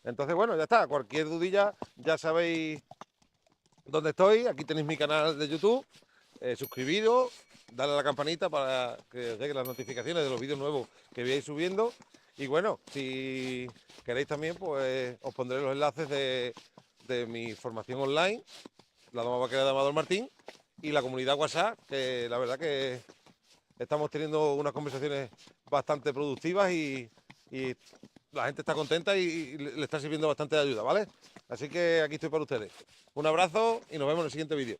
Entonces, bueno, ya está. Cualquier dudilla, ya sabéis dónde estoy. Aquí tenéis mi canal de YouTube. Suscribiros, darle a la campanita para que os lleguen las notificaciones de los vídeos nuevos que vais subiendo. Y bueno, si queréis también, pues os pondré los enlaces de mi formación online, la Doma Vaquera de Amador Martín, y la comunidad WhatsApp, que la verdad que estamos teniendo unas conversaciones bastante productivas y la gente está contenta y le está sirviendo bastante de ayuda, ¿vale? Así que aquí estoy para ustedes. Un abrazo y nos vemos en el siguiente vídeo.